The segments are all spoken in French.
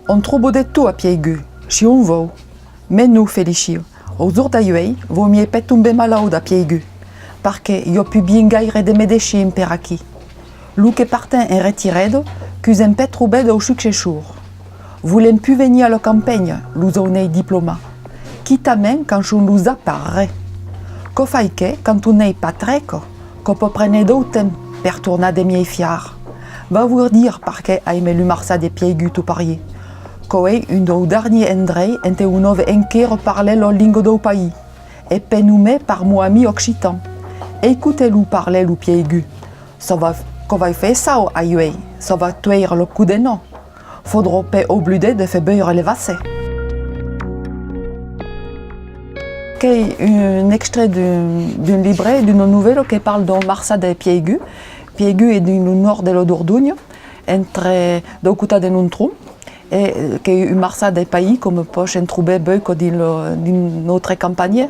On trouve de tout a Piaigu, si on veut. Mais nous, Félici, aux jours d'aujourd'hui, vaut mieux pas tomber malade à Piaigu, parce qu'il y a plus bien gaire de médecins per aquí. Lou que partent en retiré, qu'ils ont pas trouvé au succès jour. Vous n'aimez plus venir à la campagne, nous avons un diplôme. Quitte même quand on nous apparaît. Qu'au fait que, quand on n'est pas très, qu'on peut prendre d'autres temps pour tourner des miens fiers. Va vous dire parce que aimé le marsa des Piaigu tout parier. Qu'est une des derniers endroits où on avait encore parlé la langue du pays, et pénommé par mon ami occitan. Écoutez-le parler le Piaigu. Ça va faire ça à Yue, ça va tuer le coup de nom. Faudra pas oublier de faire beurre les vassés. C'est un extrait d'un livret, d'une nouvelle qui parle de Marsa de Piaigu. Piaigu est du nord de la Dordogne, entre deux côtés de Nontrum, et qui est une Marsa des pays comme peut en trouver beaucoup dans notre campagne.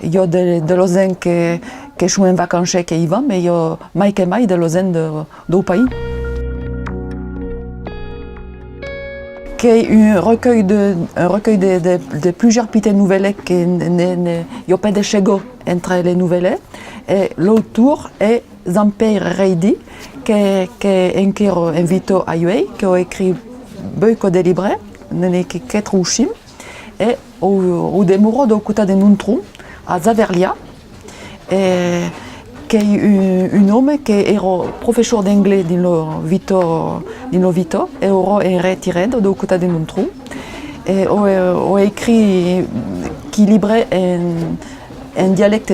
Il y a des gens qui sont en vacances qui y vont, mais il y a plus de gens du pays. Qui est un recueil de plusieurs petites nouvelles qui n'y a pas de chego entre les nouvelles. Et l'auteur est Zamper Reidi, qui est encore invité à Yue, qui a écrit beaucoup de livres, qui est quatre Ushim, et au démuro de côté de Nontrum, à Zaverlia, et qui est un homme qui est professeur d'anglais dans le Vito, et est retiré de côté de Nontrum, et a écrit qui livrait un dialecte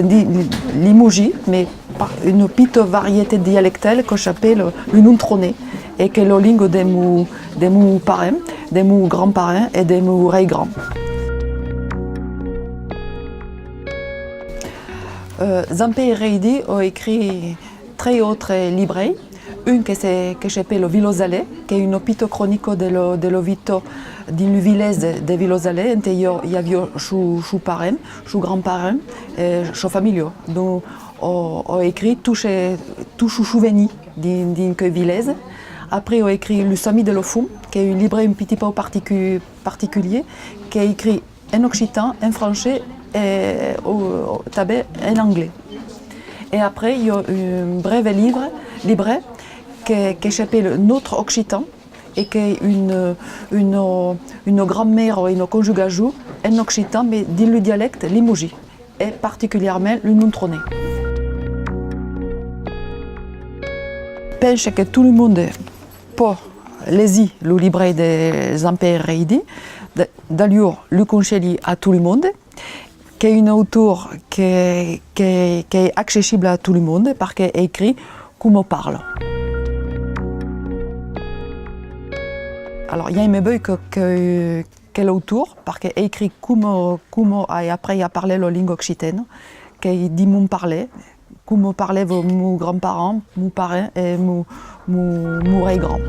limougi, mais une petite variété dialectale que j'appelle le nontronais, et qui est la langue de mes parents, de mes grands-parents et de mes ré-grands. Zamper Reidi a écrit trois autres livres. Une qui s'appelle Vilozale, qui est une petite chronique de l'Ovito, d'une village de Vilozale, il y avait ses parents, ses grands-parents et ses familles. Donc, on a écrit tous ses souvenirs d'un village. Après, on a écrit Le Sami de l'Ofum, qui est un livre un petit peu particulier, qui est écrit en occitan, en français et en anglais. Et après, il y a un bref livre qui s'appelle Notre Occitan et qui est une grammaire, une conjugaison en occitan, mais dans le dialecte limougi, et particulièrement le nontronais. Je pense que tout le monde peut lire le livre de Zamper Reidi. D'ailleurs, le conseille à tout le monde, qui est une auteure qui est accessible à tout le monde parce qu'elle écrit comme on parle. Alors, il y a un peu que l'auteur, parce qu'elle écrit comme et après il a parlé la langue occitane, qui dit mon parler, comme parlaient mes grands-parents, mes parents et mes grands.